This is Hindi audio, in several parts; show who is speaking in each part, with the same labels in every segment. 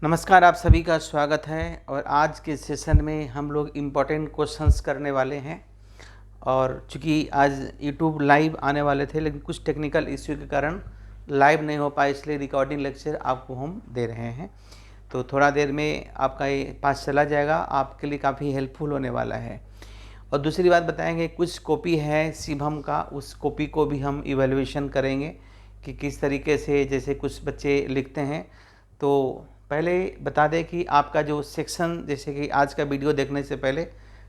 Speaker 1: नमस्कार, आप सभी का स्वागत है। और आज के सेशन में हम लोग इम्पोर्टेंट क्वेश्चंस करने वाले हैं। और चूँकि आज यूट्यूब लाइव आने वाले थे, लेकिन कुछ टेक्निकल इश्यू के कारण लाइव नहीं हो पाए, इसलिए रिकॉर्डिंग लेक्चर आपको हम दे रहे हैं। तो थोड़ा देर में आपका ये पास चला जाएगा, आपके लिए काफ़ी हेल्पफुल होने वाला है। और दूसरी बात बताएंगे, कुछ कॉपी है शिवम का, उस कॉपी को भी हम इवैल्यूएशन करेंगे कि किस तरीके से, जैसे कुछ बच्चे लिखते हैं। तो पहले बता दें कि आपका जो सेक्शन, जैसे कि आज का वीडियो देखने से पहले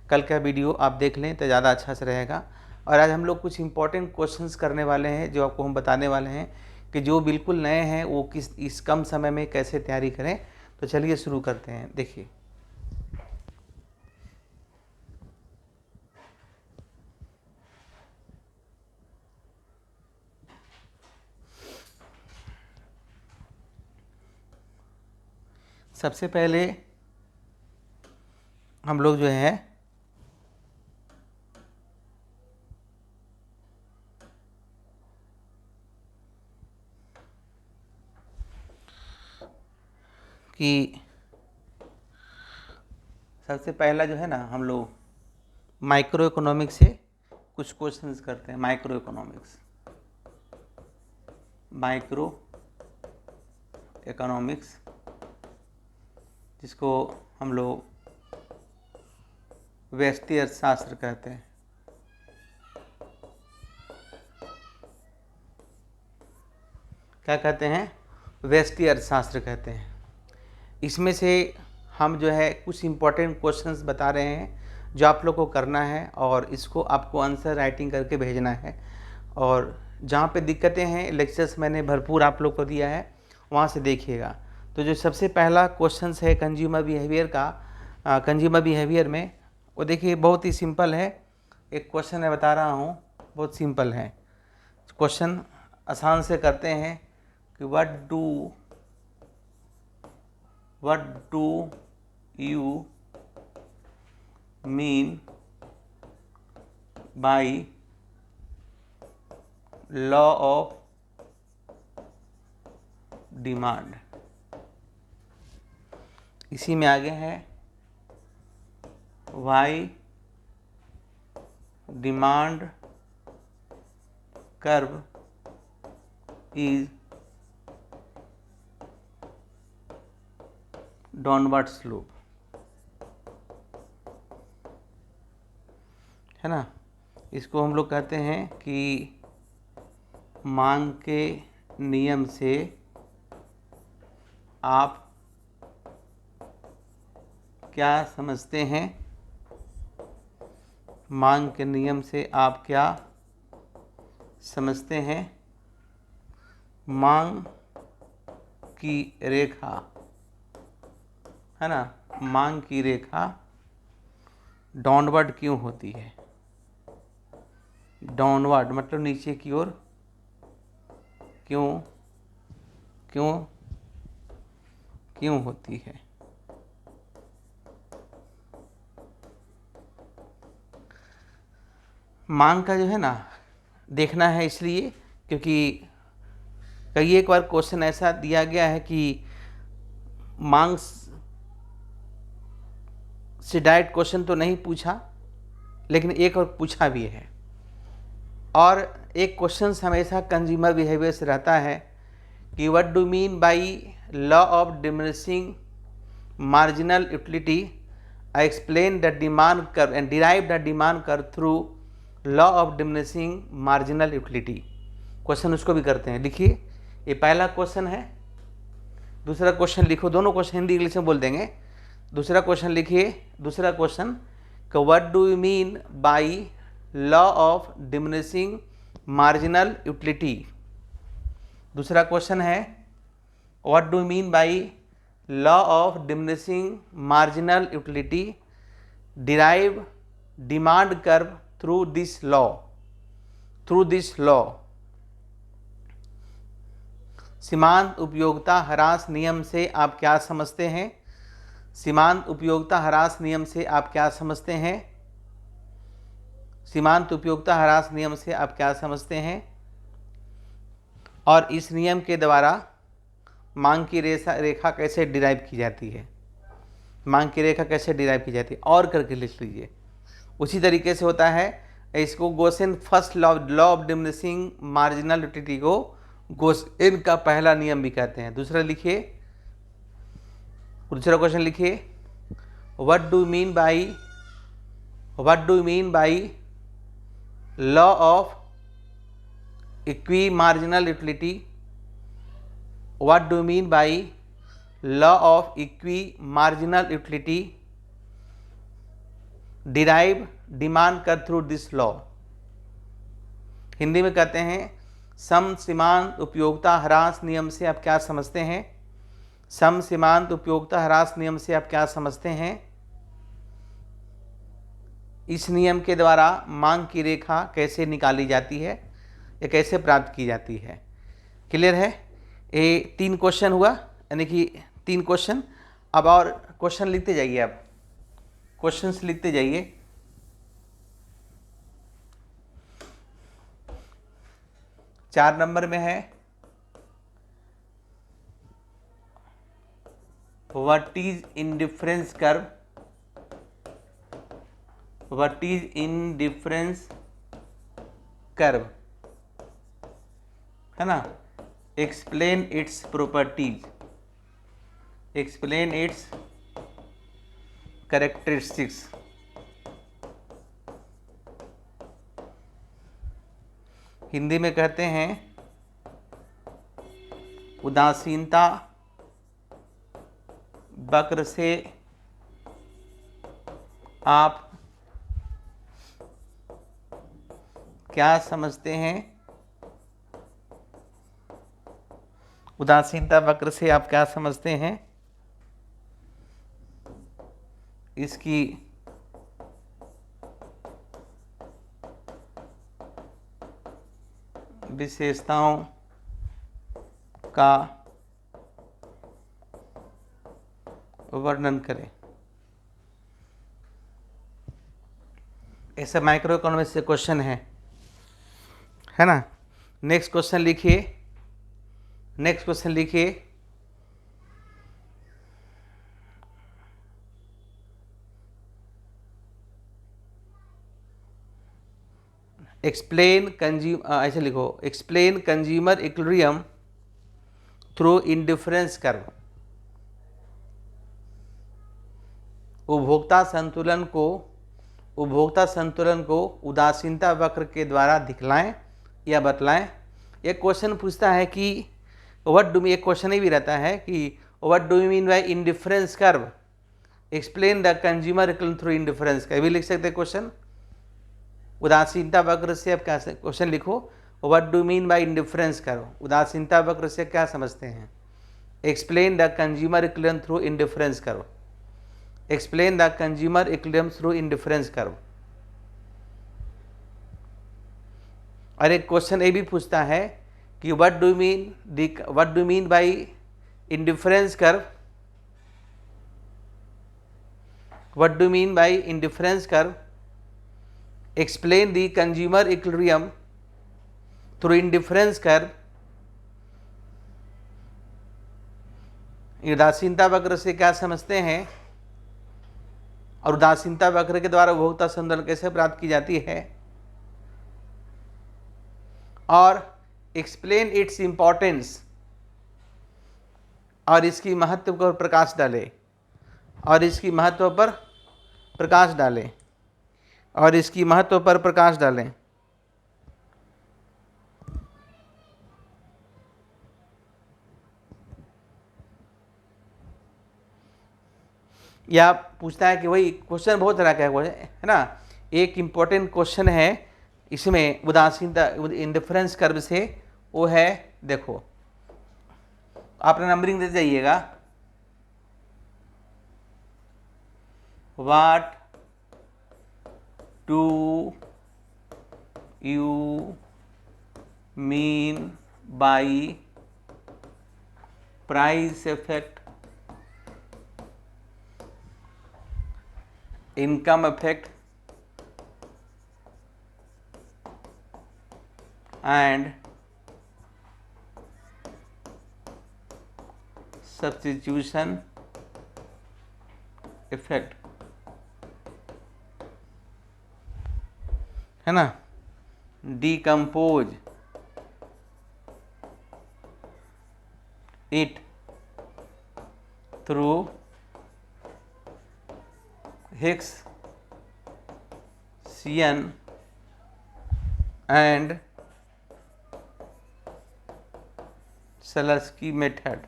Speaker 1: कल का वीडियो आप देख लें तो ज़्यादा अच्छा से रहेगा। और आज हम लोग कुछ इंपॉर्टेंट क्वेश्चंस करने वाले हैं, जो आपको हम बताने वाले हैं कि जो बिल्कुल नए हैं वो इस कम समय में कैसे तैयारी करें। तो चलिए शुरू करते हैं। देखिए, सबसे पहले हम लोग जो है कि सबसे पहला जो है ना, हम लोग माइक्रो इकोनॉमिक्स से कुछ क्वेश्चंस करते हैं। माइक्रो इकोनॉमिक्स जिसको हम लोग व्यष्टि अर्थशास्त्र कहते हैं। क्या कहते हैं? व्यष्टि अर्थशास्त्र कहते हैं। इसमें से हम जो है कुछ इम्पोर्टेंट क्वेश्चंस बता रहे हैं जो आप लोग को करना है, और इसको आपको आंसर राइटिंग करके भेजना है। और जहाँ पे दिक्कतें हैं, लेक्चर्स मैंने भरपूर आप लोग को दिया है, वहाँ से देखिएगा। तो जो सबसे पहला क्वेश्चंस है कंज्यूमर बिहेवियर का, कंज्यूमर बिहेवियर में, वो देखिए बहुत ही सिंपल है। एक क्वेश्चन मैं बता रहा हूँ, बहुत सिंपल है क्वेश्चन, आसान से करते हैं कि what do you mean by law of demand। इसी में आगे है why demand curve is downward slope, है ना। इसको हम लोग कहते हैं कि मांग के नियम से आप क्या समझते हैं? मांग के नियम से आप क्या समझते हैं? मांग की रेखा, है ना, मांग की रेखा डाउनवर्ड क्यों होती है? डाउनवर्ड मतलब नीचे की ओर क्यों क्यों क्यों होती है? मांग का जो है ना देखना है, इसलिए क्योंकि कई एक बार क्वेश्चन ऐसा दिया गया है कि मांग से डायरेक्ट क्वेश्चन तो नहीं पूछा, लेकिन एक और पूछा भी है। और एक क्वेश्चन हमेशा कंज्यूमर बिहेवियर से रहता है कि what do mean by law of diminishing marginal utility, I explain the demand curve and derive the demand curve through law of diminishing marginal utility. Question उसको भी करते हैं। लिखिए, ये पहला क्वेश्चन है। दूसरा क्वेश्चन लिखो, दोनों क्वेश्चन हिंदी इंग्लिश में बोल देंगे। दूसरा क्वेश्चन लिखिए, दूसरा क्वेश्चन कि what do you mean by law of diminishing marginal utility. दूसरा क्वेश्चन है what do you mean by law of diminishing marginal utility, derive demand curve through this law. सीमांत उपयोगिता ह्रास नियम से आप क्या समझते हैं? सीमांत उपयोगिता ह्रास नियम से आप क्या समझते हैं? सीमांत उपयोगिता ह्रास नियम से आप क्या समझते हैं? और इस नियम के द्वारा मांग की रेखा कैसे डिराइव की जाती है, मांग की रेखा कैसे डिराइव की जाती है, और करके लिख लीजिए। उसी तरीके से होता है, इसको Gaussian first law of diminishing marginal utility को गोसेन का पहला नियम भी कहते हैं। दूसरा लिखिए, दूसरा क्वेश्चन लिखिए, what do mean by law of equi marginal utility, what do mean by law of equi marginal utility derive demand कर थ्रू दिस लॉ। हिंदी में कहते हैं सम सीमांत उपयोगिता ह्रास नियम से आप क्या समझते हैं, सम सीमांत उपयोगिता ह्रास नियम से आप क्या समझते हैं। इस नियम के द्वारा मांग की रेखा कैसे निकाली जाती है या कैसे प्राप्त की जाती है। क्लियर है? ये 3 क्वेश्चन हुआ, यानी कि 3 क्वेश्चन। अब और क्वेश्चन लिखते जाइए, आप क्वेश्चंस लिखते जाइए। चार नंबर में है, what is indifference curve, what is indifference curve, है ना। Explain its properties, explain it's characteristics. Hindi में कहते हैं उदासीनता वक्र से आप क्या समझते हैं, उदासीनता वक्र से आप क्या समझते हैं, इसकी विशेषताओं का वर्णन करें। ऐसा माइक्रो इकोनॉमिक्स से क्वेश्चन है ना। नेक्स्ट क्वेश्चन लिखिए, नेक्स्ट क्वेश्चन लिखिए, एक्सप्लेन ऐसे लिखो, explain consumer equilibrium through indifference curve. उपभोक्ता संतुलन को उदासीनता वक्र के द्वारा दिखलाएं या बतलाएं। एक क्वेश्चन पूछता है कि एक क्वेश्चन ही भी रहता है कि what do you mean by indifference curve, explain the consumer equilibrium through indifference curve भी लिख सकते हैं क्वेश्चन। उदासीनता वक्र से आप क्या क्वेश्चन लिखो, what do mean by indifference curve, उदासीनता वक्र से क्या समझते हैं। Explain the consumer equilibrium through indifference curve, explain the consumer equilibrium through indifference curve. और एक क्वेश्चन ये भी पूछता है कि what do mean by indifference curve, what do mean by indifference curve, explain the consumer equilibrium through indifference curve. उदासीनता वक्र से क्या समझते हैं और उदासीनता वक्र के द्वारा उपभोक्ता संतुलन कैसे प्राप्त की जाती है, और एक्सप्लेन इट्स इंपॉर्टेंस, और इसकी महत्व पर प्रकाश डाले, और इसकी महत्व पर प्रकाश डालें, और इसकी महत्व पर प्रकाश डालें। या पूछता है कि वही क्वेश्चन बहुत तरह का है ना। एक इम्पोर्टेंट क्वेश्चन है इसमें उदासीनता इंडिफरेंस कर्व से, वो है, देखो आपने नंबरिंग देते जाइएगा, what do you mean by price effect, income effect and substitution effect, है ना, decompose it through Hicksian and Selersky method.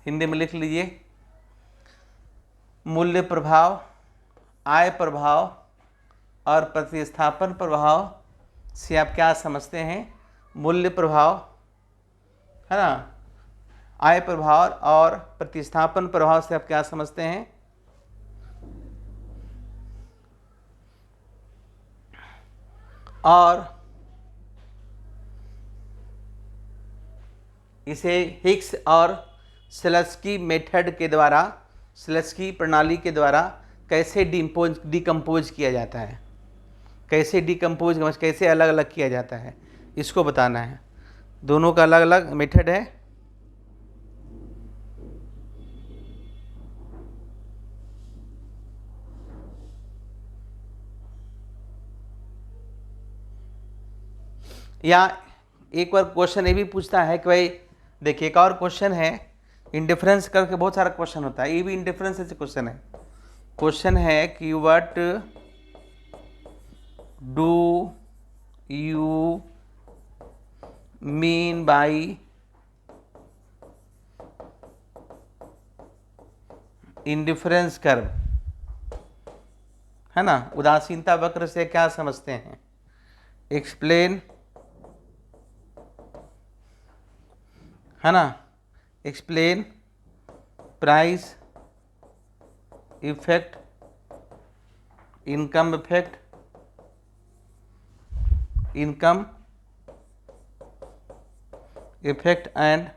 Speaker 1: Hindi में लिख लीजिए, मूल्य प्रभाव, आय प्रभाव और प्रतिस्थापन प्रभाव से आप क्या समझते हैं? मूल्य प्रभाव, है ना, आय प्रभाव और प्रतिस्थापन प्रभाव से आप क्या समझते हैं? और इसे हिक्स और सेलेर्स्की मेथड के द्वारा, सेलेर्स्की प्रणाली के द्वारा कैसे डिकम्पोज किया जाता है, कैसे डिकम्पोज, कैसे अलग अलग किया जाता है, इसको बताना है। दोनों का अलग अलग मेथड है। या एक बार क्वेश्चन ये भी पूछता है कि भाई देखिए, एक और क्वेश्चन है, इंडिफरेंस करके बहुत सारा क्वेश्चन होता है, ये भी इंडिफरेंस से क्वेश्चन है। क्वेश्चन है कि what do you mean by indifference curve, है ना, उदासीनता वक्र से क्या समझते हैं? एक्सप्लेन, है ना, explain price effect, income effect, income effect and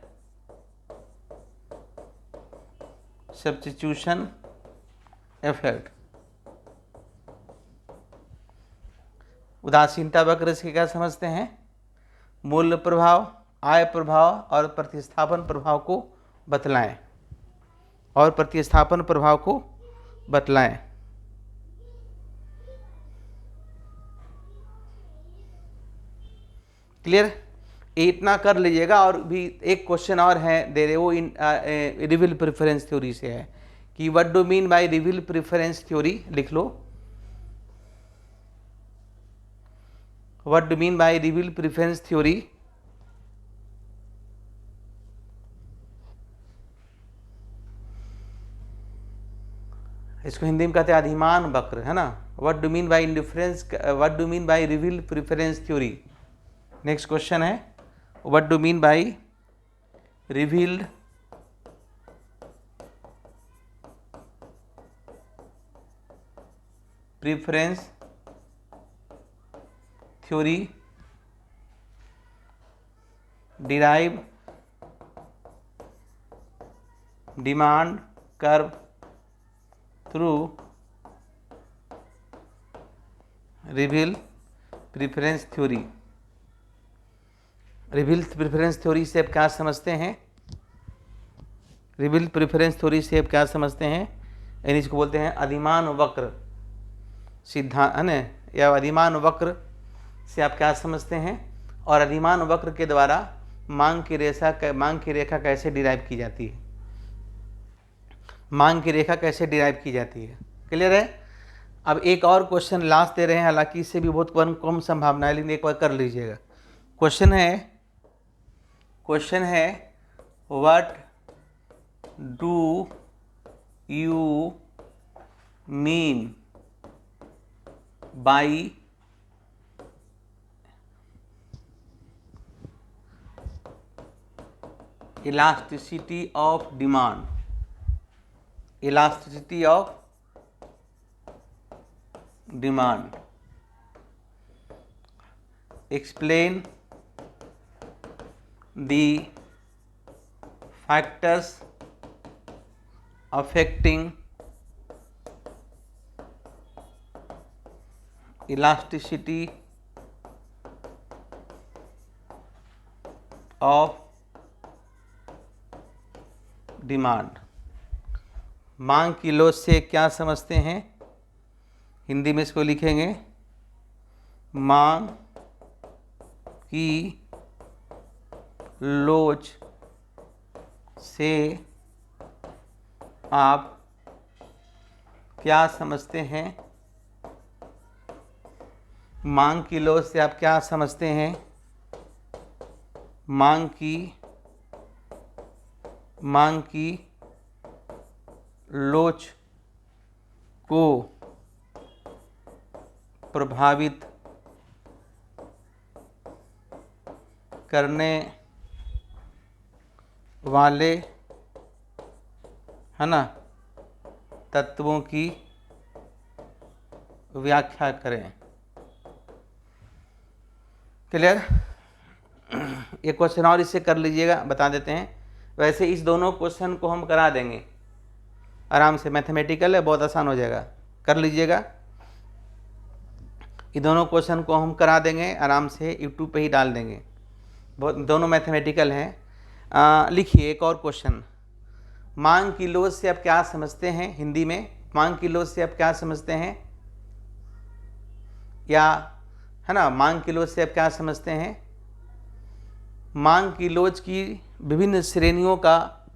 Speaker 1: substitution effect. उदासीनता वक्र से क्या समझते हैं? मूल्य प्रभाव, आय प्रभाव और प्रतिस्थापन प्रभाव को बतलाएं, और प्रतिस्थापन प्रभाव को बतलाएं। क्लियर? इतना कर लीजिएगा। और भी एक क्वेश्चन और है दे रहे, वो रिवील प्रेफरेंस थ्योरी से है कि what do mean by reveal preference theory, लिख लो। What do mean by reveal preference theory? इसको हिंदी में कहते हैं अधिमान वक्र, है ना। What do mean by indifference, what do mean by reveal preference theory. Next question है, what do mean by revealed preference theory derive demand curve through reveal preference theory. Reveal preference theory से आप क्या समझते हैं? रिवील प्रेफरेंस थ्योरी से आप क्या समझते हैं? यानी इसको बोलते हैं अधिमान वक्र सिद्धांत, है ना, या अधिमान वक्र से आप क्या समझते हैं? और अधिमान वक्र के द्वारा मांग की रेखा कैसे डिराइव की जाती है? मांग की रेखा कैसे डिराइव की जाती है? क्लियर है? अब एक और क्वेश्चन लास्ट दे रहे हैं, हालांकि इससे भी बहुत कम संभावना है, लेकिन एक बार कर लीजिएगा। क्वेश्चन है what do you mean by elasticity of demand, elasticity of demand, explain the factors affecting elasticity of demand. मांग की लोच से क्या समझते हैं? हिंदी में इसको लिखेंगे मांग की लोच से आप क्या समझते हैं? मांग की लोच से आप क्या समझते हैं? मांग की लोच को प्रभावित करने वाले, है ना, तत्वों की व्याख्या करें। क्लियर? एक क्वेश्चन और इससे कर लीजिएगा, बता देते हैं। वैसे इस दोनों क्वेश्चन को हम करा देंगे आराम से, मैथमेटिकल है, बहुत आसान हो जाएगा, कर लीजिएगा। ये दोनों क्वेश्चन को हम करा देंगे आराम से, यूट्यूब पे ही डाल देंगे, बहुत दोनों मैथमेटिकल हैं। लिखिए एक और क्वेश्चन। मांग की लोच से आप क्या समझते हैं? हिंदी में मांग की लोच से आप क्या समझते हैं? या है ना, मांग की लोच से आप क्या समझते हैं? मांग की लोच की विभिन्न श्रेणियों का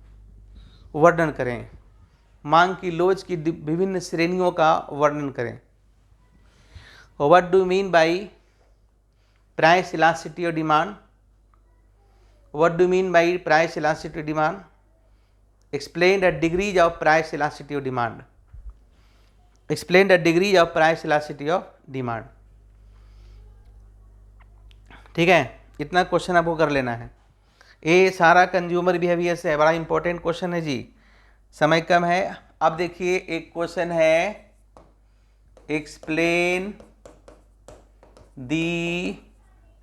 Speaker 1: वर्णन करें। मांग की लोच की विभिन्न श्रेणियों का वर्णन करें। What do mean by price elasticity और demand? What do mean by price elasticity और demand? Explain the degrees of price elasticity और demand. Explain the degrees of price elasticity of demand. ठीक है, इतना क्वेश्चन आपको कर लेना है। ये सारा कंज्यूमर बिहेवियर से है, बड़ा इंपॉर्टेंट क्वेश्चन है जी, समय कम है। अब देखिए एक क्वेश्चन है, explain the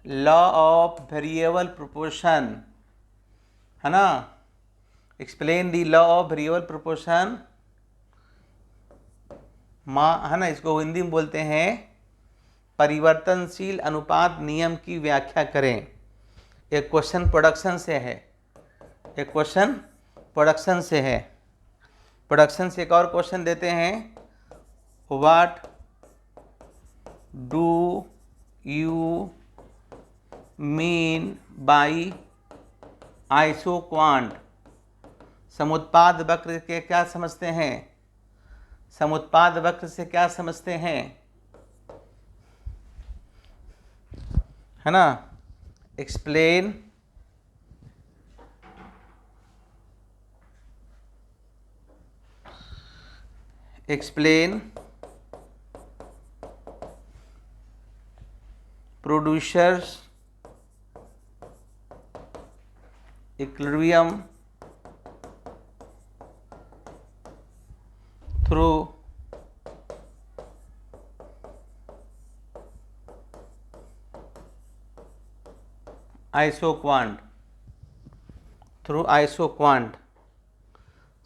Speaker 1: law of variable proportion, है ना, explain the law of variable proportion, है ना, इसको हिंदी में बोलते हैं परिवर्तनशील अनुपात नियम की व्याख्या करें। एक क्वेश्चन प्रोडक्शन से है, एक क्वेश्चन प्रोडक्शन से है। प्रोडक्शन से एक और क्वेश्चन देते हैं, what do you mean by isoquant? समुत्पाद वक्र के क्या समझते हैं? समुत्पाद वक्र से क्या समझते हैं, है ना? Explain producers equilibrium through isoquant, through isoquant.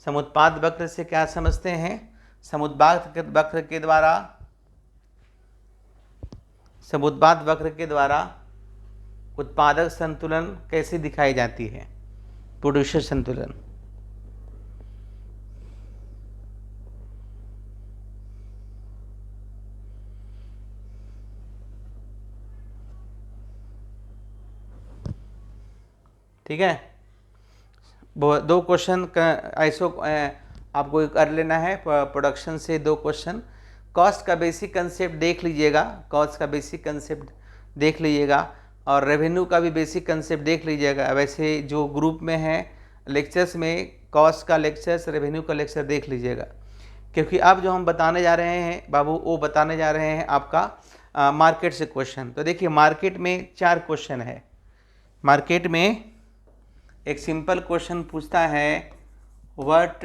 Speaker 1: समुत्पाद वक्र से क्या समझते हैं? समुत्पाद वक्र के द्वारा उत्पादक संतुलन कैसे दिखाई जाती है? प्रोड्यूसर संतुलन। ठीक है, दो क्वेश्चन आपको कर लेना है प्रोडक्शन से, दो क्वेश्चन। कॉस्ट का बेसिक कंसेप्ट देख लीजिएगा, कॉस्ट का बेसिक कंसेप्ट देख लीजिएगा, और रेवेन्यू का भी बेसिक कंसेप्ट देख लीजिएगा। वैसे जो ग्रुप में है लेक्चर्स में कॉस्ट का लेक्चर्स, रेवेन्यू का लेक्चर देख लीजिएगा, क्योंकि अब जो हम बताने जा रहे हैं बाबू, वो बताने जा रहे हैं आपका मार्केट से क्वेश्चन। तो देखिए मार्केट में 4 क्वेश्चन है। मार्केट में एक सिंपल क्वेश्चन पूछता है, what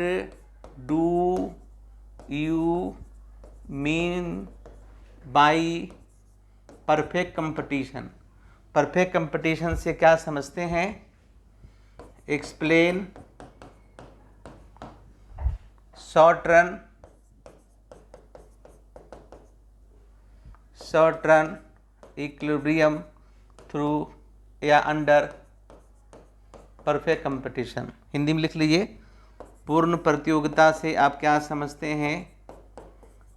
Speaker 1: do you mean by perfect competition? Perfect competition से क्या समझते हैं? Explain short run equilibrium through या अंडर परफेक्ट कंपटीशन। हिंदी में लिख लीजिए, पूर्ण प्रतियोगिता से आप क्या समझते हैं,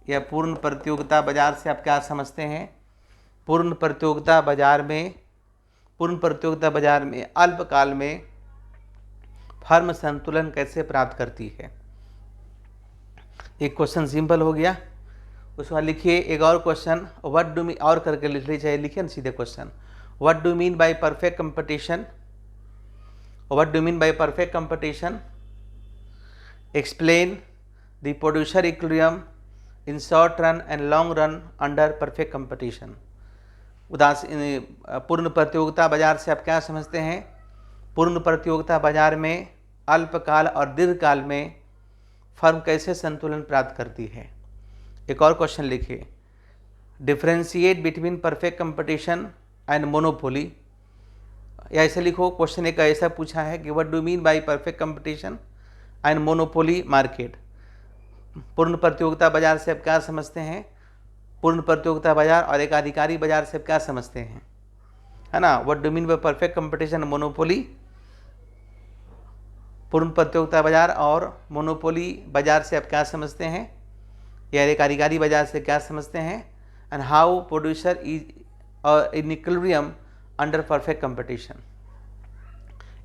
Speaker 1: या पूर्ण प्रतियोगिता बाजार से आप क्या समझते हैं? पूर्ण प्रतियोगिता बाजार में अल्पकाल में फर्म संतुलन कैसे प्राप्त करती है? एक क्वेश्चन सिंपल हो गया। उसके बाद लिखिए एक और क्वेश्चन, व्हाट डू मीन, और करके लिख लीजिए, लिखिए ना सीधे question, what do mean bye perfect competition? What do mean bye perfect competition? Explain the producer equilibrium in short run and long run under perfect competition. पूर्ण प्रतियोगिता बाजार से आप क्या समझते हैं? पूर्ण प्रतियोगिता बाजार में अल्पकाल और दीर्घकाल में फर्म कैसे संतुलन प्राप्त करती है? एक और क्वेश्चन लिखिए, differentiate between perfect competition and monopoly, या ऐसे लिखो, क्वेश्चन एक ऐसा पूछा है कि what do mean bye perfect competition and monopoly market. पूर्ण प्रतियोगिता बाजार से आप क्या समझते हैं? पूर्ण प्रतियोगिता बाजार और एकाधिकारी बाजार से आप क्या समझते हैं, है ना? What do mean bye perfect competition monopoly, पूर्ण प्रतियोगिता बाजार और मोनोपोली बाजार से आप क्या समझते हैं, या एकाधिकारी बाजार से क्या समझते हैं? And how producer is in equilibrium under perfect competition.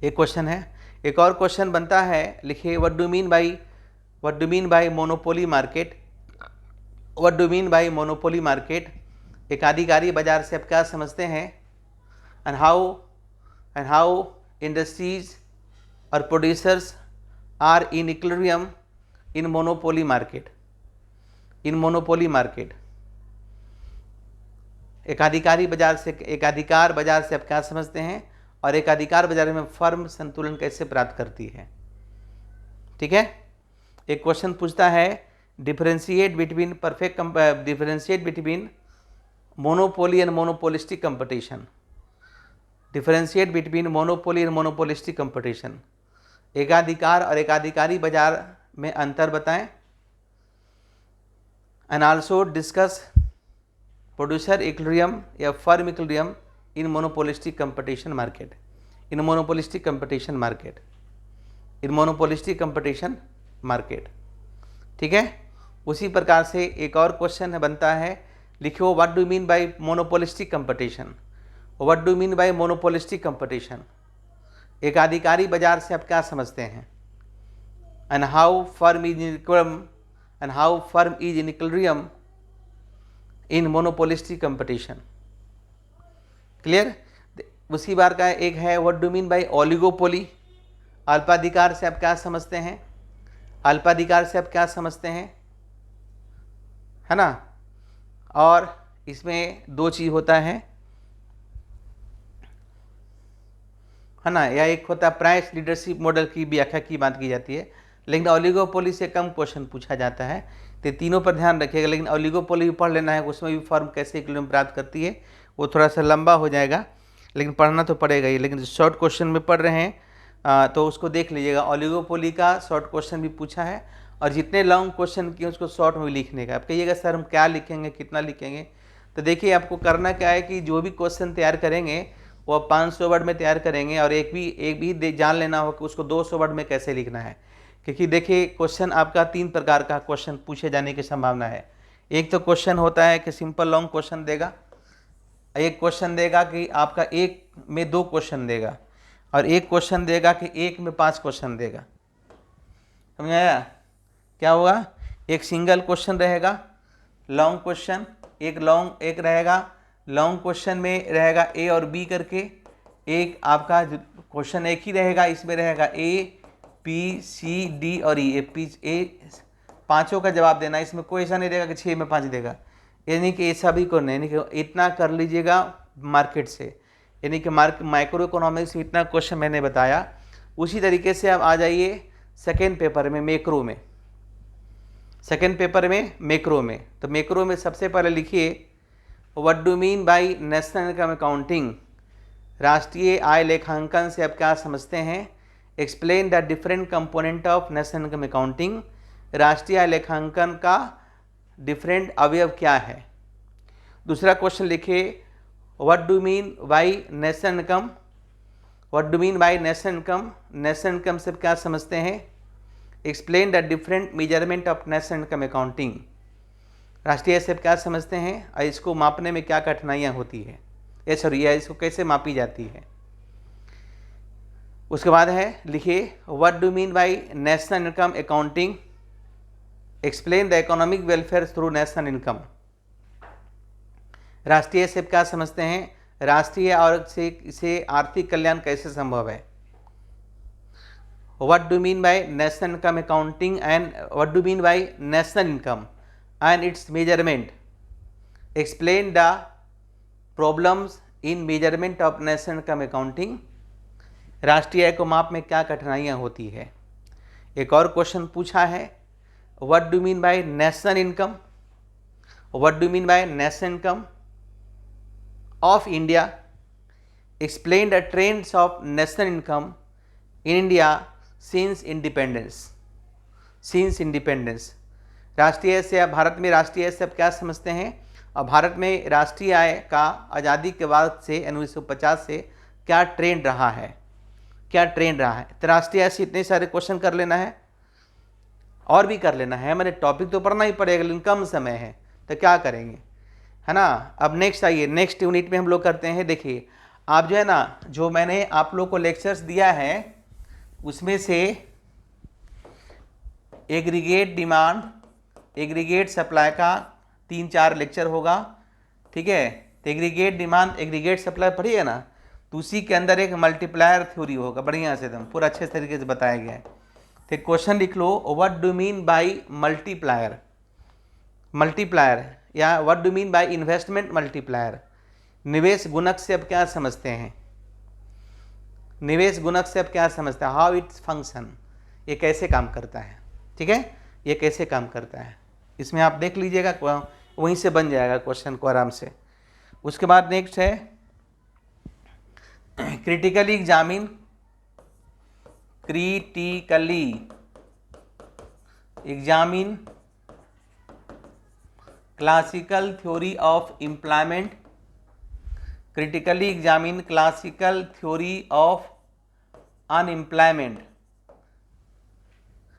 Speaker 1: एक क्वेश्चन है। एक और क्वेश्चन बनता है, लिखिए what do mean by monopoly market. What do mean by monopoly market, एकाधिकारी बाजार से आप क्या समझते हैं? एंड हाउ इंडस्ट्रीज और producers are in equilibrium in monopoly market. एकाधिकार बाजार से आप क्या समझते हैं, और एकाधिकार बाजार में फर्म संतुलन कैसे प्राप्त करती है? ठीक है। एक क्वेश्चन पूछता है, differentiate between monopoly and monopolistic competition. Differentiate between monopoly and monopolistic competition, एकाधिकार और एकाधिकारी बाजार में अंतर बताएं। And also discuss producer equilibrium या firm equilibrium in monopolistic competition market. ठीक है। उसी प्रकार से एक और क्वेश्चन बनता है, लिखो what do mean by monopolistic competition. एकाधिकारी बाजार से आप क्या समझते हैं? And how firm is in equilibrium in monopolistic competition. Clear. उसी बार का एक है, what do mean by oligopoly. अल्पाधिकार से आप क्या समझते हैं? है ना। और इसमें दो चीज होता है ना, या एक होता है प्राइस लीडरशिप मॉडल की व्याख्या की बात की जाती है, लेकिन ओलिगोपोली से कम क्वेश्चन पूछा जाता है। तो तीनों पर ध्यान रखिएगा, लेकिन ओलिगोपोली भी पढ़ लेना है, उसमें भी फर्म कैसे इक्विलिब्रियम प्राप्त करती है, वो थोड़ा सा लंबा हो जाएगा, लेकिन पढ़ना तो पड़ेगा ही। लेकिन शॉर्ट क्वेश्चन में पढ़ रहे हैं तो उसको देख लीजिएगा। ओलिगोपोली का शॉर्ट क्वेश्चन भी पूछा है, और जितने लॉन्ग क्वेश्चन किए उसको शॉर्ट में भी लिखने का। आप कहिएगा सर हम क्या लिखेंगे, कितना लिखेंगे? तो देखिए आपको करना क्या है कि जो भी क्वेश्चन तैयार करेंगे वो आप 500 वर्ड में तैयार करेंगे, और एक भी जान लेना हो कि उसको 200 वर्ड में कैसे लिखना है। क्योंकि देखिए क्वेश्चन आपका 3 प्रकार का क्वेश्चन पूछे जाने की संभावना है। एक तो क्वेश्चन होता है कि सिंपल लॉन्ग क्वेश्चन देगा, एक क्वेश्चन देगा कि आपका एक में 2 क्वेश्चन देगा, और एक क्वेश्चन देगा कि एक में 5 क्वेश्चन देगा। समझ आया? क्या होगा? एक सिंगल क्वेश्चन रहेगा लॉन्ग क्वेश्चन, एक रहेगा लॉन्ग क्वेश्चन में रहेगा ए और बी करके, एक आपका क्वेश्चन एक ही रहेगा, इसमें रहेगा ए पी सी डी और ई। पांचों का जवाब देना, इसमें कोई ऐसा नहीं रहेगा कि 6 में 5 देगा, यानी कि ऐसा भी को नहीं, यानी कि इतना कर लीजिएगा मार्केट से, यानी कि माइक्रो इकोनॉमिक्स में इतना क्वेश्चन मैंने बताया। उसी तरीके से आप आ जाइए सेकेंड पेपर में मैक्रो में। तो मैक्रो में सबसे पहले लिखिए, what do mean bye national income accounting. राष्ट्रीय आय लेखांकन से आप क्या समझते हैं? Explain the different component of national income accounting. राष्ट्रीय आय लेखांकन का डिफरेंट अवयव क्या है? दूसरा क्वेश्चन लिखिए, what do mean bye national income. National income से क्या समझते हैं? Explain the different measurement of national income accounting. राष्ट्रीय आय से आप क्या समझते हैं और इसको मापने में क्या कठिनाइयाँ होती है, ये सॉरी इसको कैसे मापी जाती है। उसके बाद है लिखिए what do mean bye national income accounting, explain the economic welfare through national income. राष्ट्रीय से क्या समझते हैं, राष्ट्रीय और से आर्थिक कल्याण कैसे संभव है। What do mean bye national income accounting and what do mean bye national income and it's measurement, explain the problems in measurement of national income accounting. राष्ट्रीय आय को माप में क्या कठिनाइयाँ होती है। एक और क्वेश्चन पूछा है what do mean bye national income, what do mean bye national income of India, explain the trends of national income in India since independence. Since independence राष्ट्रीय आय से आप भारत में राष्ट्रीय आय से आप क्या समझते हैं, और भारत में राष्ट्रीय आय का आज़ादी के बाद से 1950 से क्या ट्रेंड रहा है, क्या ट्रेंड रहा है। तो राष्ट्रीय आय से इतने सारे क्वेश्चन कर लेना है और भी कर लेना है, मैंने टॉपिक तो पढ़ना ही पड़ेगा लेकिन कम समय है तो क्या करेंगे, है ना। अब नेक्स्ट आइए, नेक्स्ट यूनिट में हम लोग करते हैं। देखिए आप जो है ना, जो मैंने आप लोग को लेक्चर्स दिया है उसमें से एग्रीगेट डिमांड, एग्रीगेट सप्लाई का 3-4 लेक्चर होगा, ठीक है। तो एग्रीगेट डिमांड, एग्रीगेट सप्लाई पढ़िए ना, तो उसी के अंदर एक मल्टीप्लायर थ्योरी होगा, बढ़िया से एकदम पूरा अच्छे तरीके से बताया गया है। तो क्वेश्चन लिख लो what do mean by multiplier, multiplier या what do mean by investment multiplier. निवेश गुणक से अब क्या समझते हैं, निवेश गुणक से अब क्या समझते हैं, हाउ इट्स फंक्शन, ये कैसे काम करता है, ठीक है, ये कैसे काम करता है। इसमें आप देख लीजिएगा, वहीं से बन जाएगा क्वेश्चन को आराम से। उसके बाद नेक्स्ट है critically examine, critically examine classical theory of employment, critically examine classical theory of unemployment,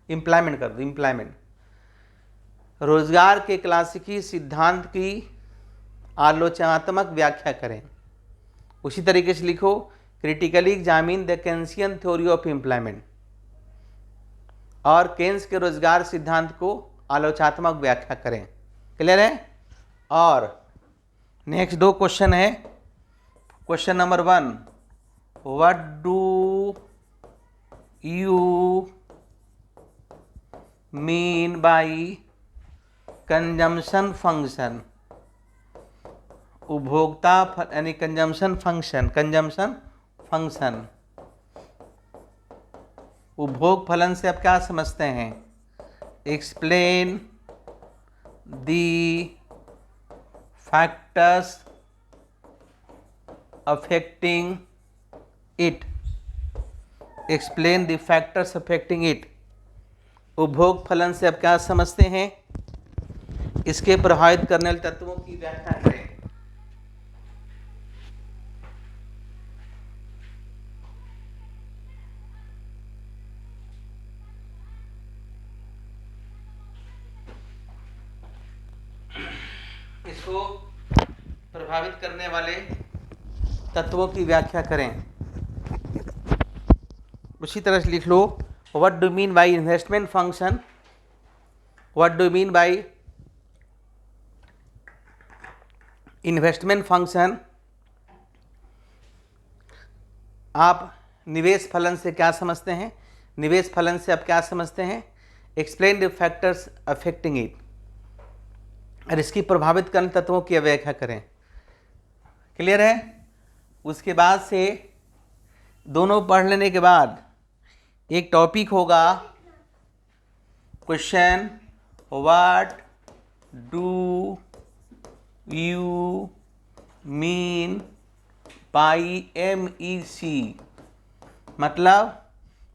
Speaker 1: employment कर दो, एम्प्लॉयमेंट, रोजगार के क्लासिकी सिद्धांत की आलोचनात्मक व्याख्या करें। उसी तरीके से लिखो critically examine the Keynesian theory of employment, और केन्स के रोजगार सिद्धांत को आलोचनात्मक व्याख्या करें। क्लियर है। और नेक्स्ट 2 क्वेश्चन है। Question number 1 what do you mean bye consumption function, उपभोक्ता यानी कंजम्पशन फंक्शन, कंजम्पशन फंक्शन, उपभोग फलन से आप क्या समझते हैं, explain the factors affecting it, explain the factors affecting it. उपभोग फलन से आप क्या समझते हैं, इसके प्रभावित करने वाले तत्वों की व्याख्या करें। इसको प्रभावित करने वाले तत्वों की व्याख्या करें। उसी तरह से लिख लो what do mean by investment function, what do mean by investment function. आप निवेश फलन से क्या समझते हैं, निवेश फलन से आप क्या समझते हैं, explain the factors affecting it, और इसकी प्रभावित करने तत्वों की व्याख्या करें। क्लियर है। उसके बाद से दोनों पढ़ लेने के बाद एक टॉपिक होगा question what do you mean bye MEC, मतलब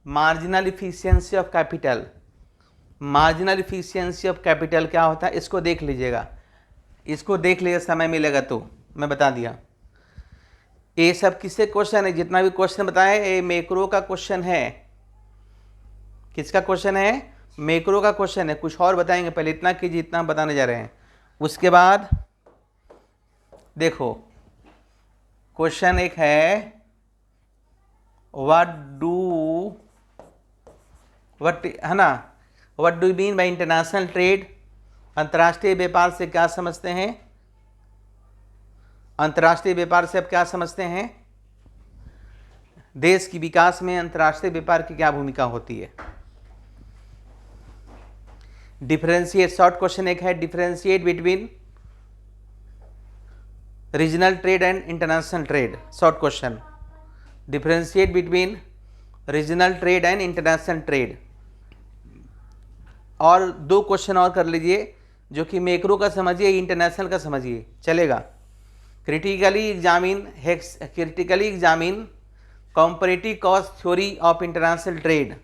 Speaker 1: marginal efficiency of capital. Marginal efficiency of capital क्या होता है, इसको देख लीजिएगा, इसको देख लीजिएगा, समय मिलेगा तो मैं बता दिया। ये सब किससे क्वेश्चन है, जितना भी क्वेश्चन बताए ये मैक्रो का क्वेश्चन है। किसका क्वेश्चन है, मैक्रो का क्वेश्चन है, कुछ और बताएंगे, पहले इतना कीजिए, इतना बताने जा रहे हैं। उसके बाद देखो क्वेश्चन एक है, व्हाट है ना, what do you mean bye international trade? अंतर्राष्ट्रीय व्यापार से क्या समझते हैं? अंतर्राष्ट्रीय व्यापार से आप क्या समझते हैं? देश की विकास में अंतर्राष्ट्रीय व्यापार की क्या भूमिका होती है? डिफरेंशिएट, शॉर्ट क्वेश्चन एक है, differentiate between regional trade and international trade. Short question, differentiate between regional trade and international trade. और दो क्वेश्चन और कर लीजिए, जो कि मैक्रो का समझिए, इंटरनेशनल का समझिए, चलेगा। Critically examine comparative cost theory of international trade.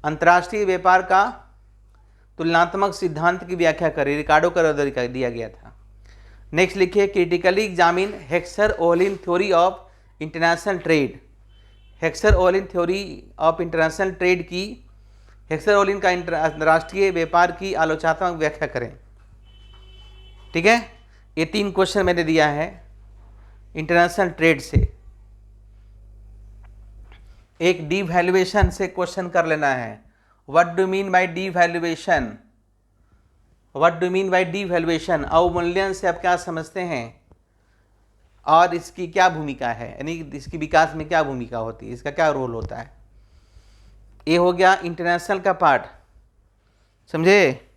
Speaker 1: अंतर्राष्ट्रीय व्यापार का तुलनात्मक सिद्धांत की व्याख्या करें, रिकार्डो कैरोदरी का दिया गया था। नेक्स्ट लिखिए, critically examine Heckscher-Ohlin theory of international trade. Heckscher-Ohlin theory of international trade की, हेक्सर-ओहलिन का अंतर्राष्ट्रीय व्यापार की आलोचनात्मक व्याख्या करें। ठीक है, ये 3 क्वेश्चन मैंने दिया है इंटरनेशनल ट्रेड से। एक डीवैल्यूएशन से क्वेश्चन कर लेना है, what do mean bye devaluation? What do mean bye devaluation? अवमूल्यन से आप क्या समझते हैं और इसकी क्या भूमिका है, यानी इसकी विकास में क्या भूमिका होती है, इसका क्या रोल होता है। ये हो गया इंटरनेशनल का पार्ट, समझे।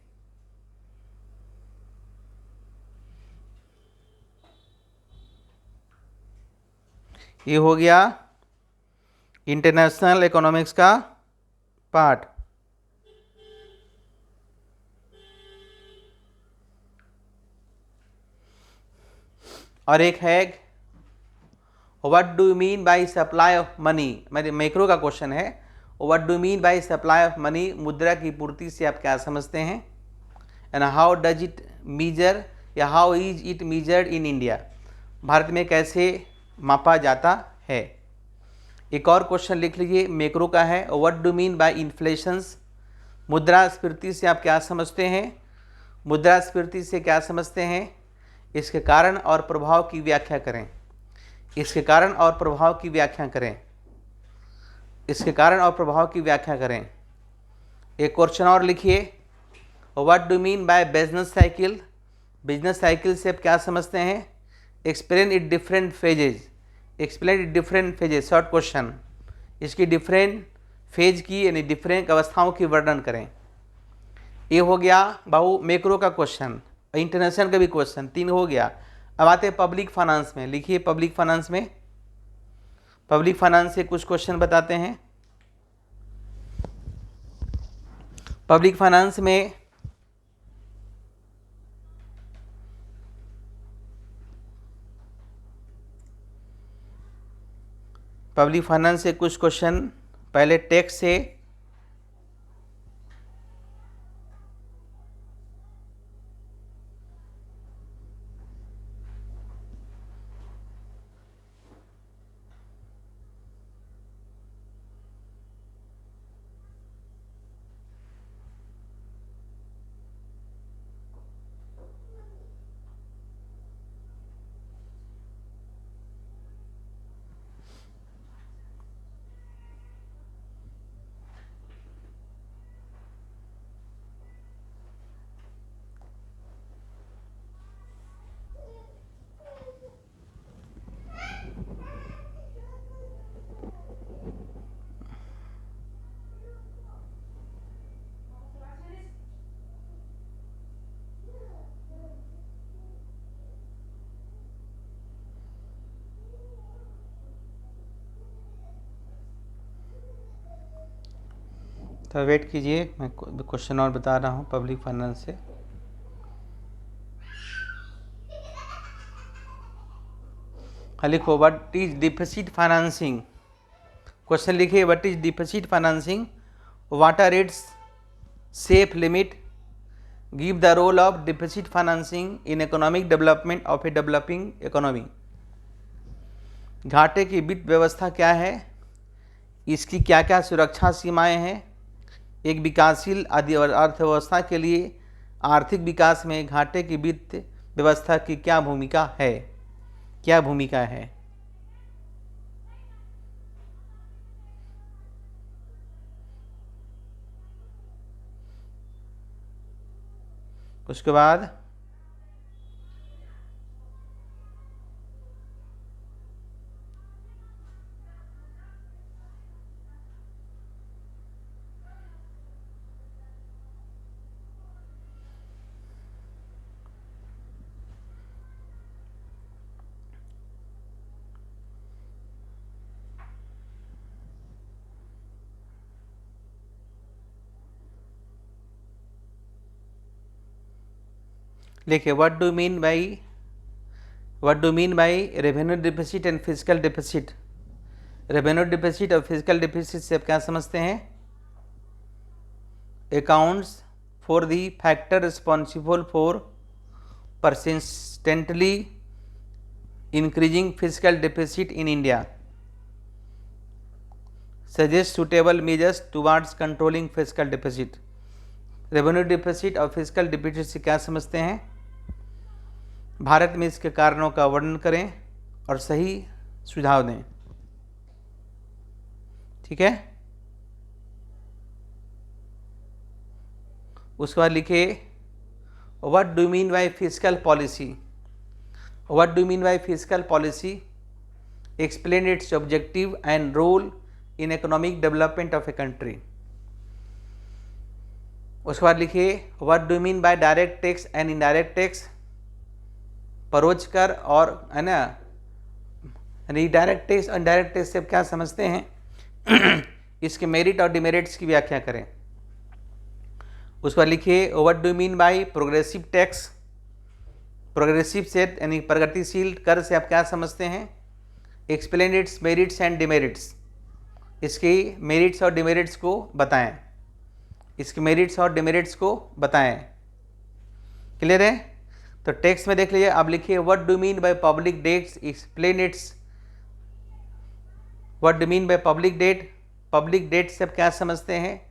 Speaker 1: ये हो गया इंटरनेशनल इकोनॉमिक्स का पार्ट। और एक है what do you mean by supply of money, मेरे मैक्रो का क्वेश्चन है, what do you mean by supply of money? मुद्रा की पूर्ति से आप क्या समझते हैं? And how does it measure, या how is it measured in India? भारत में कैसे मापा जाता है? एक और क्वेश्चन लिख लीजिए, मैक्रो का है, what do mean bye inflations? मुद्रास्फीति से आप क्या समझते हैं? मुद्रास्फीति से क्या समझते हैं? इसके कारण और प्रभाव की व्याख्या करें। इसके कारण और प्रभाव की व्याख्या करें। इसके कारण और प्रभाव की व्याख्या करें। एक क्वेश्चन और लिखिए, what do mean by business cycle? Business cycle से आप क्या समझते हैं? Explain it different phases. Explain it different phases, short question. इसकी डिफरेंट फेज की यानी डिफरेंट अवस्थाओं की वर्णन करें। ये हो गया बाबू मैक्रो का क्वेश्चन। इंटरनेशनल का भी क्वेश्चन 3 हो गया। अब आते हैं पब्लिक फाइनेंस में। लिखिए पब्लिक फाइनेंस में, पब्लिक फाइनेंस से कुछ क्वेश्चन बताते हैं। पब्लिक फाइनेंस में कुछ क्वेश्चन, पहले टैक्स से, तो वेट कीजिए, मैं क्वेश्चन और बता रहा हूँ पब्लिक फाइनेंस से। लिखो what is deficit financing. Question लिखिए, what is deficit financing? What are its safe limit? Give the role of deficit financing in economic development of a developing economy. घाटे की वित्त व्यवस्था क्या है? इसकी क्या क्या सुरक्षा सीमाएं हैं? एक विकासशील अर्थव्यवस्था के लिए आर्थिक विकास में घाटे की वित्त व्यवस्था की क्या भूमिका है? क्या भूमिका है? उसके बाद लिखिए, what do mean by revenue deficit and physical deficit? Revenue deficit और फिजिकल डिफिसिट से आप क्या समझते हैं? Accounts for the factor responsible for persistently increasing fiscal deficit in India. Suggest suitable measures towards controlling fiscal deficit. Revenue deficit और फिजिकल डिफिसिट से क्या समझते हैं? भारत में इसके कारणों का वर्णन करें और सही सुझाव दें। ठीक है। उसके बाद लिखिए, what do mean by physical policy? What do mean by physical policy? Explain its objective and role in economic development of a country. उसके बाद लिखिए, what do mean by direct tax and indirect tax? परोक्ष कर और, है ना, यानी डायरेक्ट टैक्स और इनडायरेक्ट टैक्स से क्या समझते हैं? इसके मेरिट और डिमेरिट्स की व्याख्या करें। उस पर लिखिए, what do mean bye progressive tax? Progressive से यानी प्रगतिशील कर से आप क्या समझते हैं? Explain it's merits and demerits. इसकी मेरिट्स और डिमेरिट्स को बताएं। इसके मेरिट्स और डिमेरिट्स को बताएं। क्लियर है? तो टेक्स्ट में देख लीजिए, आप लिखिए, what do mean by public debts? Explain its. What do mean by public debt? Public debt से आप क्या समझते हैं?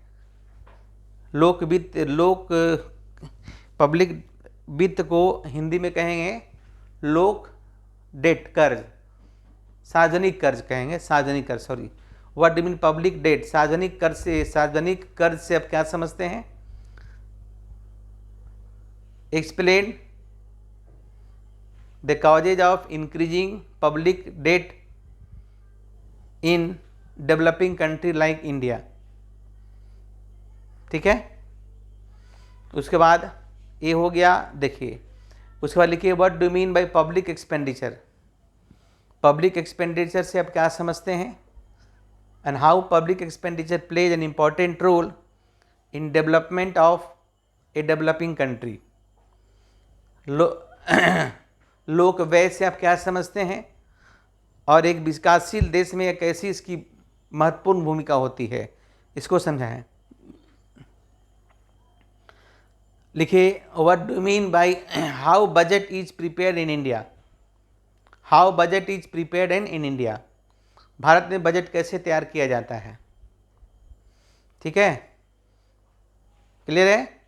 Speaker 1: लोक वित्त। पब्लिक वित्त को हिंदी में कहेंगे लोक डेट, कर्ज, सार्वजनिक कर्ज कहेंगे, सार्वजनिक कर्ज, sorry. What do mean public debt? सार्वजनिक कर्ज से, सार्वजनिक कर्ज से आप क्या समझते हैं? Explain the causes of increasing public debt in developing country like India. ठीक है। उसके बाद ये हो गया। देखिए, उसके बाद लिखिए, what do mean by public expenditure? Public expenditure से आप क्या समझते हैं? And how public expenditure plays an important role in development of a developing country. लोक व्यय से आप क्या समझते हैं? और एक विकासशील देश में कैसी इसकी महत्वपूर्ण भूमिका होती है, इसको समझाएं। लिखिए, what do mean by how budget is prepared in India? How budget is prepared in India? भारत में बजट कैसे तैयार किया जाता है? ठीक है, क्लियर है?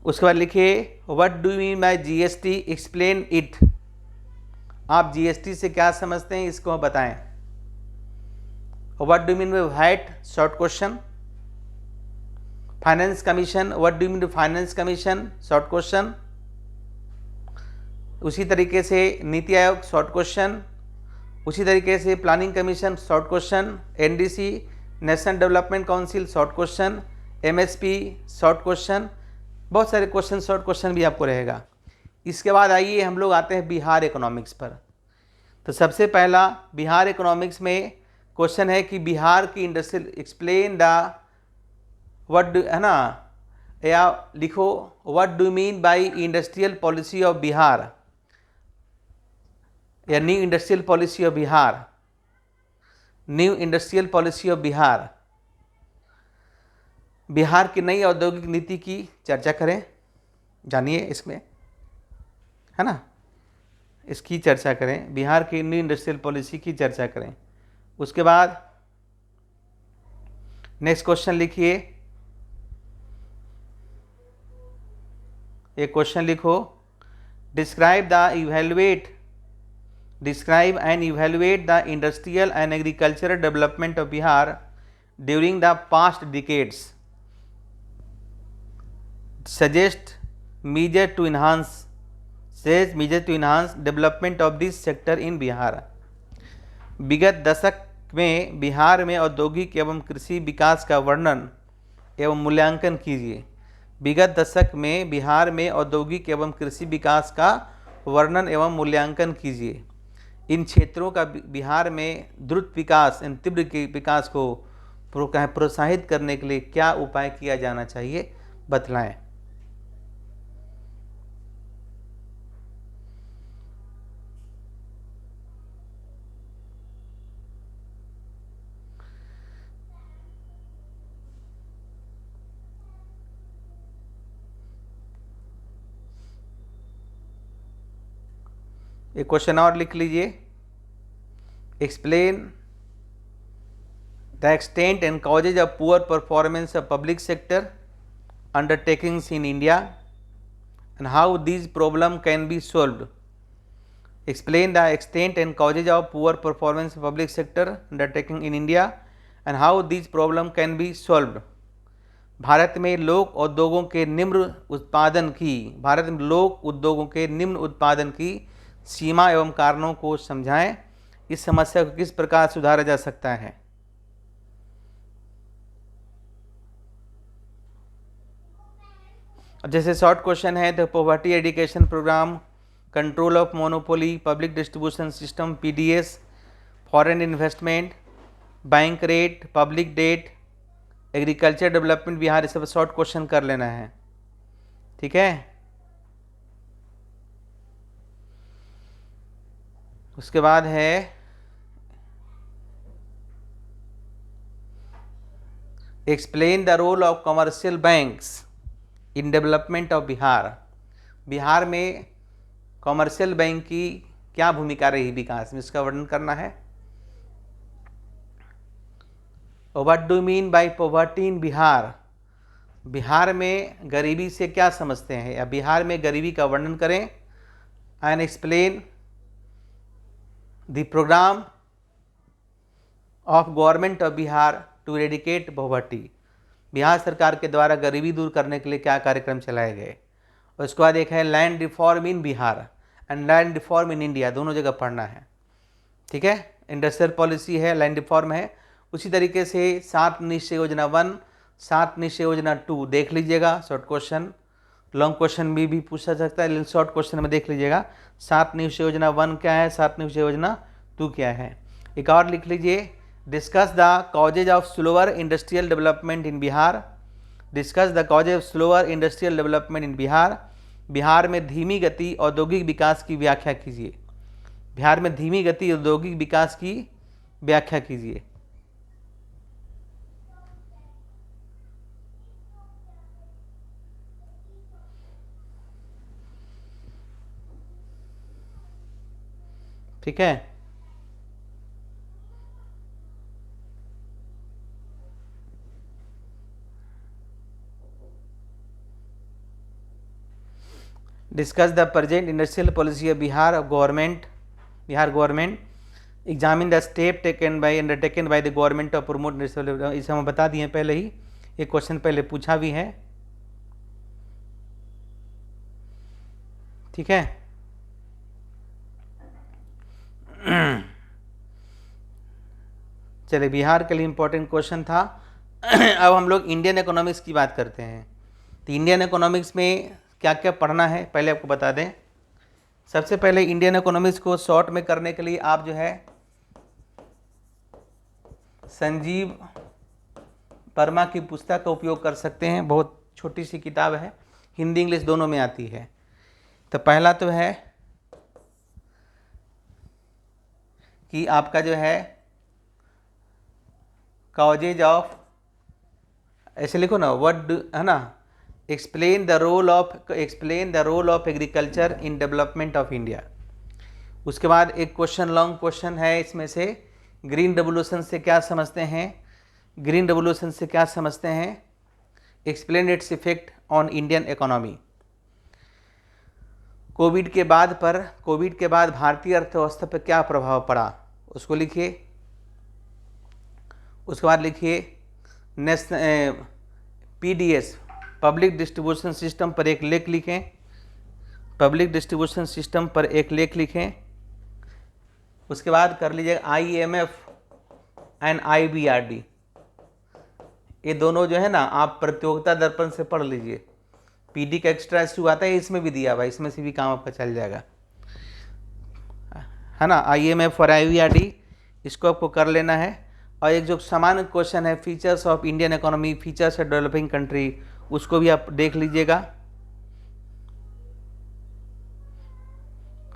Speaker 1: उसके बाद लिखिए, what do mean by GST? Explain it. आप जीएसटी से क्या समझते हैं, इसको बताएं। What do mean by VAT? Short question. Finance commission, what do mean by finance commission? Short question. उसी तरीके से नीति आयोग, शॉर्ट क्वेश्चन। उसी तरीके से planning commission, short question. NDC, national development council, short question. MSP, short question. बहुत सारे क्वेश्चन, शॉर्ट क्वेश्चन भी आपको रहेगा। इसके बाद आइए हम लोग आते हैं बिहार इकोनॉमिक्स पर। तो सबसे पहला बिहार इकोनॉमिक्स में क्वेश्चन है कि बिहार की industrial, explain the what do, है ना, या लिखो what do mean by industrial policy of Bihar, या new industrial policy of Bihar. New industrial policy of Bihar. Bihar की नई औद्योगिक नीति की चर्चा करें, जानिए इसमें, है ना, इसकी चर्चा करें। बिहार की न्यू इंडस्ट्रियल पॉलिसी की चर्चा करें। उसके बाद नेक्स्ट क्वेश्चन लिखिए, एक क्वेश्चन लिखो, describe and evaluate the industrial and agricultural development of Bihar during the past decades. Suggest measure to enhance development of this sector in Bihar. विगत दशक में बिहार में औद्योगिक एवं कृषि विकास का वर्णन एवं मूल्यांकन कीजिए। विगत दशक में बिहार में औद्योगिक एवं कृषि विकास का वर्णन एवं मूल्यांकन कीजिए। इन क्षेत्रों का बिहार में द्रुत विकास एवं तीव्र विकास को प्रोत्साहित करने के लिए क्या उपाय किया जाना चाहिए, बतलाएं। एक क्वेश्चन और लिख लीजिए, explain the extent and causes of poor performance of public sector undertakings in India and how these problem can be solved. Explain the extent and causes of poor performance of public sector undertaking in India and how these problem can be solved. Bharat में लोक उद्योगों के निम्न उत्पादन की सीमा एवं कारणों को समझाएं। इस समस्या को किस प्रकार सुधारा जा सकता है। जैसे शॉर्ट क्वेश्चन है तो poverty education programme, control of monopoly, public distribution system PDS, foreign investment, bank rate, public debt, agriculture development Bihar, ये सब शॉर्ट क्वेश्चन कर लेना है। ठीक है, उसके बाद है explain the role of commercial banks in development of Bihar. Bihar में कमर्शियल बैंक की क्या भूमिका रही विकास में, इसका वर्णन करना है। What do mean bye poverty in Bihar. Bihar में गरीबी से क्या समझते हैं, या बिहार में गरीबी का वर्णन करें। And explain the programme of government of Bihar to eradicate poverty. Bihar सरकार के द्वारा गरीबी दूर करने के लिए क्या कार्यक्रम चलाए गए। और उसके बाद एक है land reform in Bihar and land reform in India, दोनों जगह पढ़ना है। ठीक है, इंडस्ट्रियल पॉलिसी है, लैंड रिफॉर्म है। उसी तरीके से 7 निश्चय योजना 1, 7 निश्चय योजना 2 देख लीजिएगा। शॉर्ट क्वेश्चन, लॉन्ग क्वेश्चन में भी पूछा सकता है, लेकिन शॉर्ट क्वेश्चन में देख लीजिएगा 7 निश्चय योजना 1 क्या है, 7 निश्चय योजना 2 क्या है। एक और लिख लीजिए, discuss the causes of slower industrial development in Bihar. Discuss the causes of slower industrial development in Bihar. Bihar में धीमी गति औद्योगिक विकास की व्याख्या कीजिए। बिहार में धीमी गति औद्योगिक विकास की व्याख्या कीजिए। ठीक है, discuss the present industrial policy of Bihar government. Examine the step undertaken by the government of promote industrial. इसे हम बता दिए पहले ही, एक क्वेश्चन पहले पूछा भी है। ठीक है, चलिए बिहार के लिए इंपॉर्टेंट क्वेश्चन था। अब हम लोग इंडियन इकोनॉमिक्स की बात करते हैं। तो इंडियन इकोनॉमिक्स में क्या क्या पढ़ना है पहले आपको बता दें। सबसे पहले इंडियन इकोनॉमिक्स को शॉर्ट में करने के लिए आप जो है संजीव वर्मा की पुस्तक का उपयोग कर सकते हैं। बहुत छोटी सी किताब है, हिंदी इंग्लिश दोनों में आती है। तो पहला तो है कि आपका जो है कॉजेज ऑफ, ऐसे लिखो ना, व्हाट है ना, explain the role of agriculture in development of India. उसके बाद एक क्वेश्चन लॉन्ग क्वेश्चन है इसमें से, ग्रीन रेवोल्यूशन से क्या समझते हैं। ग्रीन रेवोल्यूशन से क्या समझते हैं, explain its effect on Indian economy. Covid के बाद भारतीय अर्थव्यवस्था पर क्या प्रभाव पड़ा उसको लिखिए। उसके बाद लिखिए national PDS public distribution system पर एक लेख लिखें, पब्लिक डिस्ट्रीब्यूशन सिस्टम पर एक लेख लिखें। उसके बाद कर लीजिएगा IMF एंड IBRD, ये दोनों जो है ना आप प्रतियोगिता दर्पण से पढ़ लीजिए। PD का एक्स्ट्रा इशू आता है, इसमें भी दिया हुआ, इसमें से भी काम आपका चल जाएगा, है ना। IMF और IBRD इसको आपको कर लेना है। और एक जो सामान्य क्वेश्चन है features of Indian economy, features of developing country, उसको भी आप देख लीजिएगा,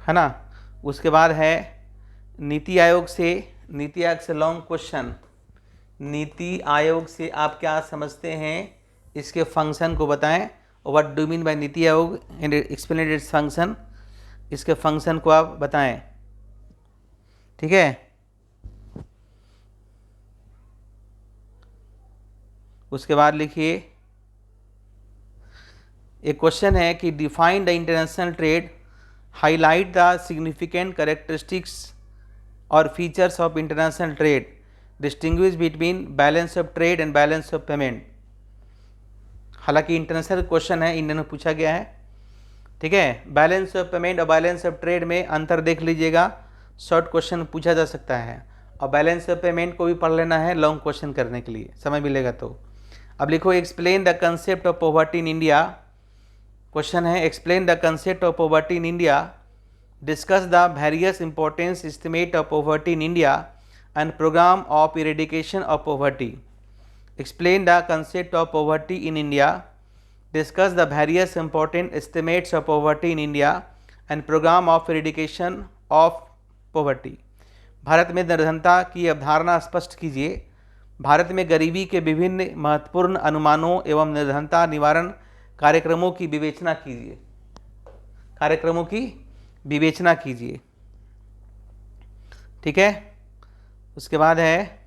Speaker 1: है ना। उसके बाद है नीति आयोग से लॉन्ग क्वेश्चन, नीति आयोग से आप क्या समझते हैं, इसके फंक्शन को बताएं। What do mean bye NITI Aayog and explain its function, इसके फंक्शन को आप बताएं, ठीक है। उसके बाद लिखिए एक क्वेश्चन है कि define the international trade, highlight the significant characteristics और features of international trade, distinguish between balance of trade and balance of payment. हालांकि इंटरनेशनल क्वेश्चन है, इंडियन में पूछा गया है, ठीक है। बैलेंस ऑफ पेमेंट और बैलेंस ऑफ ट्रेड में अंतर देख लीजिएगा, शॉर्ट क्वेश्चन पूछा जा सकता है। और बैलेंस ऑफ पेमेंट को भी पढ़ लेना है लॉन्ग क्वेश्चन करने के लिए, समय मिलेगा तो। अब लिखो explain the concept of poverty in India. Question है explain the concept of poverty in India, discuss the various importance estimate of poverty in India and programme of eradication of poverty. Explain the concept of poverty in India, discuss the various important estimates of poverty in India and programme of eradication of poverty. भारत में निर्धनता की अवधारणा स्पष्ट कीजिए। भारत में गरीबी के विभिन्न महत्वपूर्ण अनुमानों एवं निर्धनता निवारण कार्यक्रमों की विवेचना कीजिए, ठीक है। उसके बाद है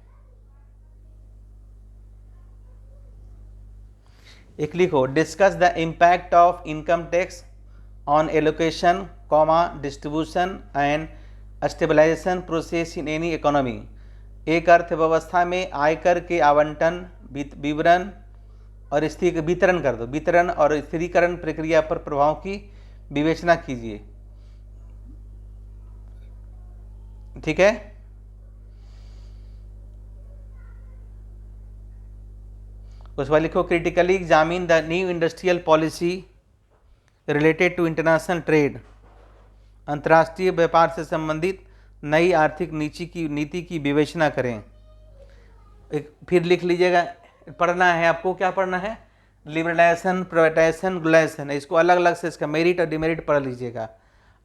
Speaker 1: एक लिखो discuss the impact of income tax on allocation, distribution and stabilization process in any economy. एक अर्थव्यवस्था में आयकर के आवंटन, विवरण और वितरण और स्थिरीकरण प्रक्रिया पर प्रभाव की विवेचना कीजिए, ठीक है। उस पर लिखो critically examine the new industrial policy related to international trade. अंतर्राष्ट्रीय व्यापार से संबंधित नई आर्थिक नीति की विवेचना करें। एक फिर लिख लीजिएगा, पढ़ना है आपको, क्या पढ़ना है, लिबरलाइजेशन, प्राइवेटाइजेशन, ग्लोबलाइजेशन। इसको अलग अलग से इसका मेरिट और डिमेरिट पढ़ लीजिएगा।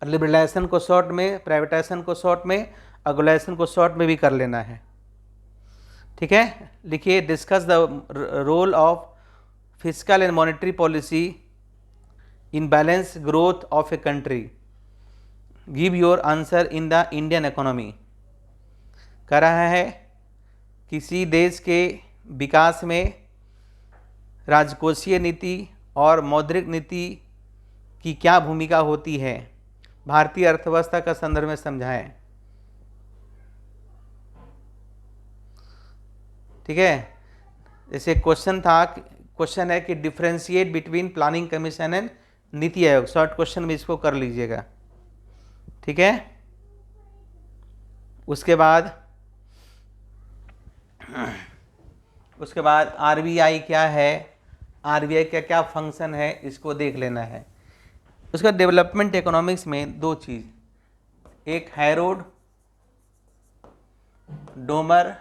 Speaker 1: और लिबरलाइजेशन को शॉर्ट में, प्राइवेटाइजेशन को शॉर्ट में और ग्लोबलाइजेशन को शॉर्ट में भी कर लेना है, ठीक है। लिखिए discuss the role of fiscal and monetary policy in balance growth of a country. Give your answer in the Indian economy. कह रहा है किसी देश के विकास में राजकोषीय नीति और मौद्रिक नीति की क्या भूमिका होती है, भारतीय अर्थव्यवस्था का संदर्भ में समझाएं, ठीक है। जैसे क्वेश्चन है कि differentiate between planning commission and NITI Aayog. Short question में इसको कर लीजिएगा, ठीक है। उसके बाद आरबीआई क्या है, आरबीआई का क्या फंक्शन है, इसको देख लेना है। उसका डेवलपमेंट इकोनॉमिक्स में दो चीज़, एक हैरोड डोमर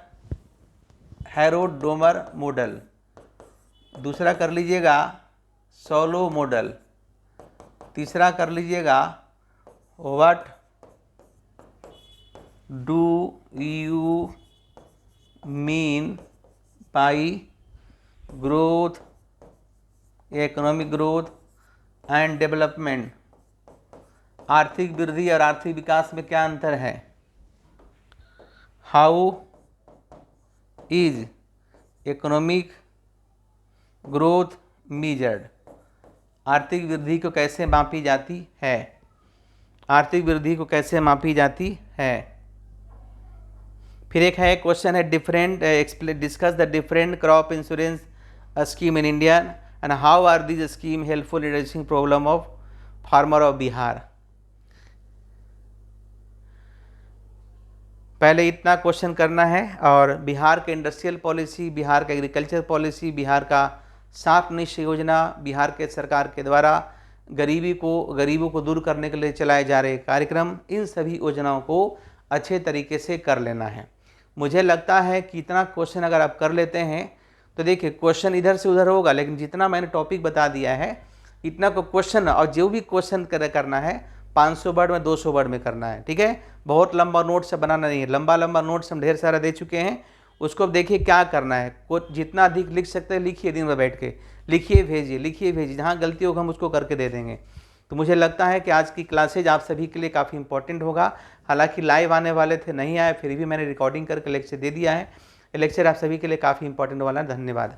Speaker 1: मॉडल, दूसरा कर लीजिएगा सोलो मॉडल, तीसरा कर लीजिएगा what do you mean by growth, economic growth and development. आर्थिक वृद्धि और आर्थिक विकास में क्या अंतर है। How is economic growth measured, आर्थिक वृद्धि को कैसे मापी जाती है, आर्थिक वृद्धि को कैसे मापी जाती है। फिर एक है क्वेश्चन है different discuss the different crop insurance scheme in India and how are this scheme helpful in reducing problem of farmer of Bihar. पहले इतना क्वेश्चन करना है और बिहार का इंडस्ट्रियल पॉलिसी, बिहार का एग्रीकल्चर पॉलिसी, बिहार का 7 निश्चय योजना, बिहार के सरकार के द्वारा गरीबों को दूर करने के लिए चलाए जा रहे कार्यक्रम, इन सभी योजनाओं को अच्छे तरीके से कर लेना है। मुझे लगता है कि इतना क्वेश्चन अगर आप कर लेते हैं तो देखिए क्वेश्चन इधर से उधर होगा, लेकिन जितना मैंने टॉपिक बता दिया है इतना को क्वेश्चन, और जो भी क्वेश्चन करना है 500 वर्ड में 200 वर्ड में करना है, ठीक है। बहुत लंबा नोट्स बनाना नहीं है, लंबा नोट्स हम ढेर सारा दे चुके हैं, उसको अब देखिए क्या करना है। जितना अधिक लिख सकते हैं लिखिए, दिन में बैठ के लिखिए भेजिए, जहाँ गलती होगा हम उसको करके दे देंगे। तो मुझे लगता है कि आज की क्लासेज आप सभी के लिए काफ़ी इंपॉर्टेंट होगा। हालांकि लाइव आने वाले थे, नहीं आए, फिर भी मैंने रिकॉर्डिंग करके लेक्चर दे दिया है। लेक्चर आप सभी के लिए काफ़ी इंपॉर्टेंट वाला है। धन्यवाद।